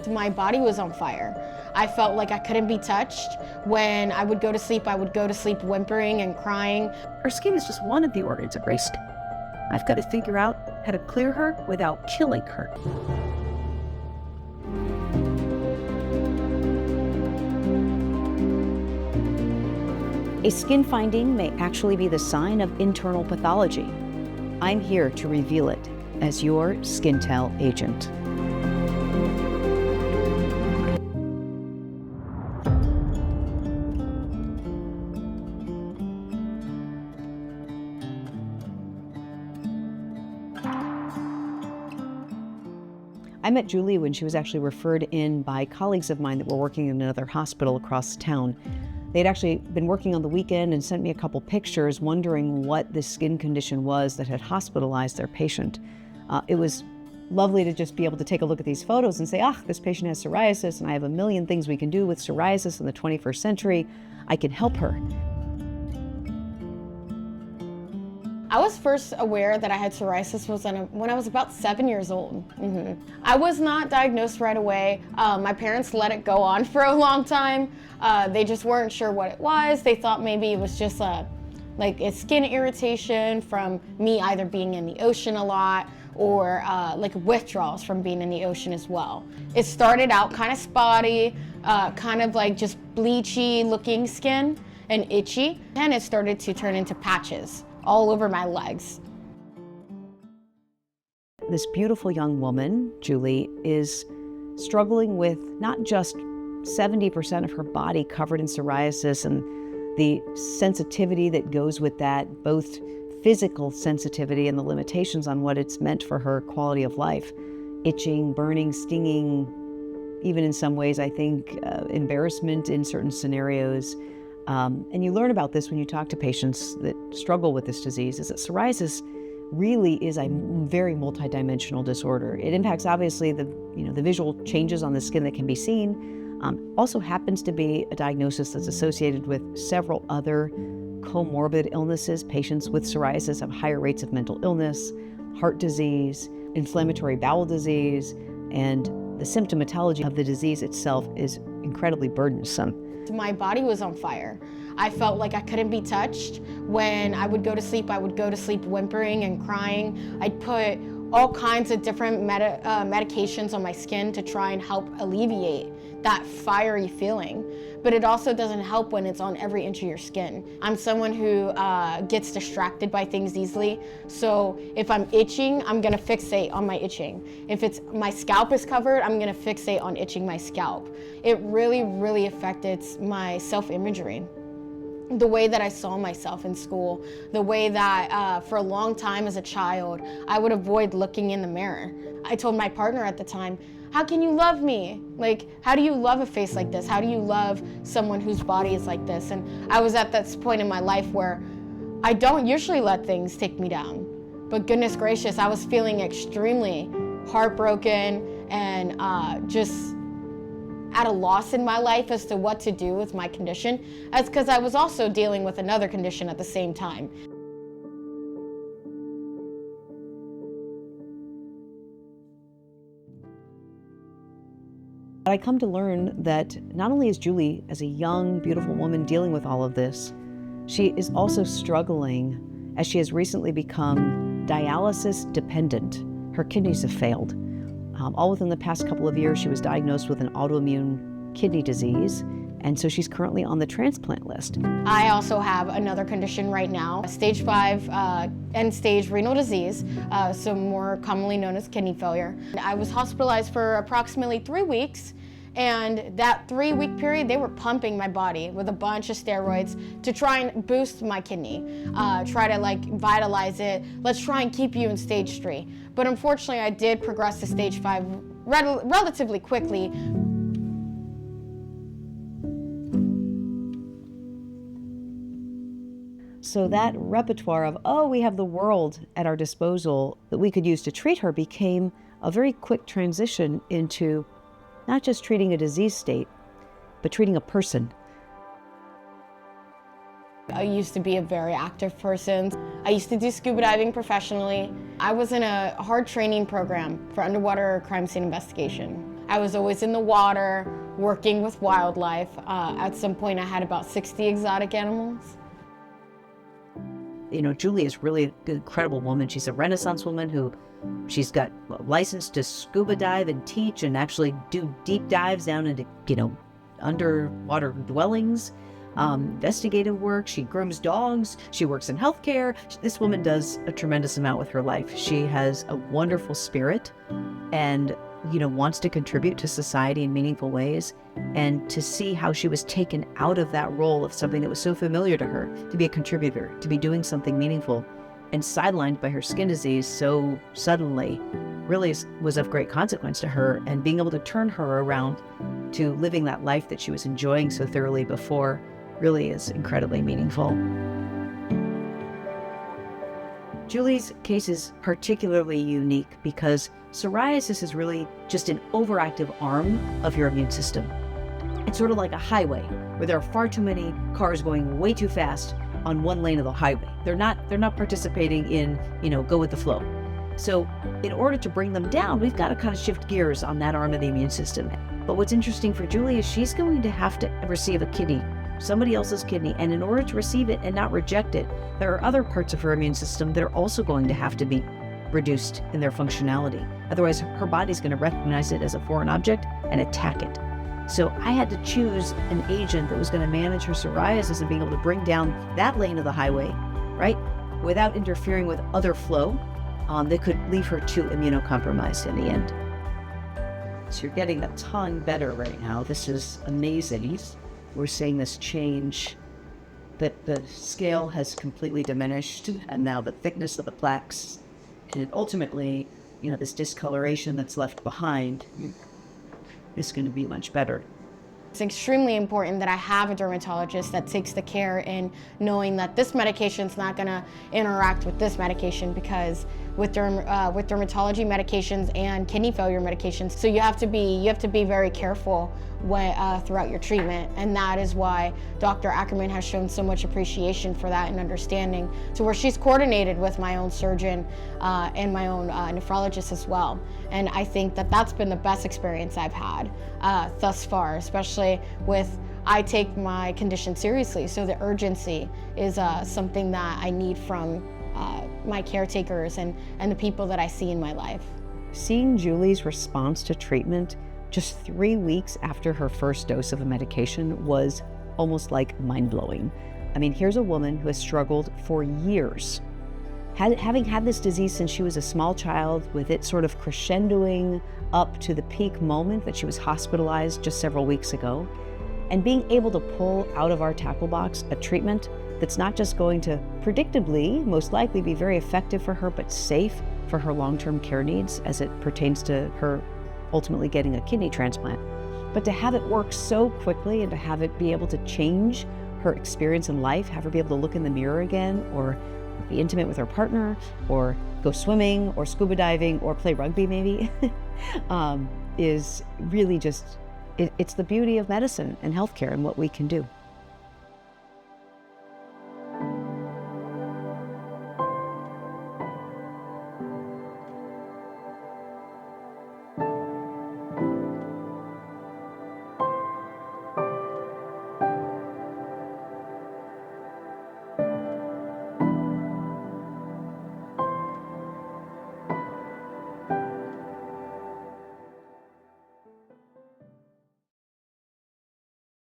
My body was on fire. I felt like I couldn't be touched. When I would go to sleep, I would go to sleep whimpering and crying. Her skin is just one of the organs of waste. I've got to figure out how to clear her without killing her. A skin finding may actually be the sign of internal pathology. I'm here to reveal it as your SkinTellAgent. I met Julie when she was actually referred in by colleagues of mine that were working in another hospital across town. They'd actually been working on the weekend and sent me a couple pictures wondering what this skin condition was that had hospitalized their patient. It was lovely to just be able to take a look at these photos and say, this patient has psoriasis and I have a million things we can do with psoriasis in the 21st century. I can help her. I was first aware that I had psoriasis when I was about 7 years old. I was not diagnosed right away. My parents let it go on for a long time. They just weren't sure what it was. They thought maybe it was just like a skin irritation from me either being in the ocean a lot or like withdrawals from being in the ocean as well. It started out kind of spotty, kind of like just bleachy looking skin and itchy, and it started to turn into patches all over my legs. This beautiful young woman, Julie, is struggling with not just 70% of her body covered in psoriasis and the sensitivity that goes with that, both physical sensitivity and the limitations on what it's meant for her quality of life. Itching, burning, stinging, even in some ways, I think, embarrassment in certain scenarios. And you learn about this when you talk to patients that struggle with this disease, is that psoriasis really is a very multidimensional disorder. It impacts obviously the visual changes on the skin that can be seen. Also happens to be a diagnosis that's associated with several other comorbid illnesses. Patients with psoriasis have higher rates of mental illness, heart disease, inflammatory bowel disease, and the symptomatology of the disease itself is incredibly burdensome. My body was on fire. I felt like I couldn't be touched. When I would go to sleep, I would go to sleep whimpering and crying. I'd put all kinds of different medications on my skin to try and help alleviate that fiery feeling. But it also doesn't help when it's on every inch of your skin. I'm someone who gets distracted by things easily. So if I'm itching, I'm gonna fixate on my itching. If my scalp is covered, I'm gonna fixate on itching my scalp. It really, really affected my self-imagery. The way that I saw myself in school, the way that for a long time as a child, I would avoid looking in the mirror. I told my partner at the time, how can you love me? Like, how do you love a face like this? How do you love someone whose body is like this? And I was at this point in my life where I don't usually let things take me down. But goodness gracious, I was feeling extremely heartbroken and just at a loss in my life as to what to do with my condition. That's because I was also dealing with another condition at the same time. I come to learn that not only is Julie, as a young, beautiful woman, dealing with all of this, she is also struggling as she has recently become dialysis dependent. Her kidneys have failed. All within the past couple of years, she was diagnosed with an autoimmune kidney disease, and so she's currently on the transplant list. I also have another condition right now, stage 5 end-stage renal disease, so more commonly known as kidney failure. I was hospitalized for approximately 3 weeks, and that 3-week period, they were pumping my body with a bunch of steroids to try and boost my kidney, try to like vitalize it. Let's try and keep you in stage 3. But unfortunately, I did progress to stage 5 relatively quickly. So that repertoire of, we have the world at our disposal that we could use to treat her became a very quick transition into not just treating a disease state, but treating a person. I used to be a very active person. I used to do scuba diving professionally. I was in a hard training program for underwater crime scene investigation. I was always in the water, working with wildlife. At some point I had about 60 exotic animals. You know, Julie is really an incredible woman. She's a Renaissance woman who she's got a license to scuba dive and teach and actually do deep dives down into, underwater dwellings, investigative work. She grooms dogs. She works in healthcare. This woman does a tremendous amount with her life. She has a wonderful spirit and, wants to contribute to society in meaningful ways. And to see how she was taken out of that role of something that was so familiar to her, to be a contributor, to be doing something meaningful, and sidelined by her skin disease so suddenly, really was of great consequence to her. And being able to turn her around to living that life that she was enjoying so thoroughly before really is incredibly meaningful. Julie's case is particularly unique because psoriasis is really just an overactive arm of your immune system. It's sort of like a highway where there are far too many cars going way too fast on one lane of the highway. They're not participating in, go with the flow. So in order to bring them down, we've got to kind of shift gears on that arm of the immune system. But what's interesting for Julie is she's going to have to receive a kidney, somebody else's kidney. And in order to receive it and not reject it, there are other parts of her immune system that are also going to have to be reduced in their functionality. Otherwise, her body's going to recognize it as a foreign object and attack it. So I had to choose an agent that was going to manage her psoriasis and being able to bring down that lane of the highway, right, without interfering with other flow that could leave her too immunocompromised in the end. So you're getting a ton better right now. This is amazing. We're seeing this change, that the scale has completely diminished, and now the thickness of the plaques, and ultimately, this discoloration that's left behind is going to be much better. It's extremely important that I have a dermatologist that takes the care in knowing that this medication is not going to interact with this medication, because with dermatology medications and kidney failure medications, so you have to be very careful throughout your treatment, and that is why Dr. Ackerman has shown so much appreciation for that and understanding, to where she's coordinated with my own surgeon and my own nephrologist as well. And I think that that's been the best experience I've had thus far, especially with, I take my condition seriously, so the urgency is something that I need from my caretakers and the people that I see in my life. Seeing Julie's response to treatment just 3 weeks after her first dose of a medication was almost like mind-blowing. I mean, here's a woman who has struggled for years, having had this disease since she was a small child, with it sort of crescendoing up to the peak moment that she was hospitalized just several weeks ago, and being able to pull out of our tackle box a treatment that's not just going to predictably, most likely, be very effective for her, but safe for her long-term care needs as it pertains to her ultimately getting a kidney transplant. But to have it work so quickly and to have it be able to change her experience in life, have her be able to look in the mirror again, or be intimate with her partner, or go swimming, or scuba diving, or play rugby maybe, is really just, it's the beauty of medicine and healthcare and what we can do.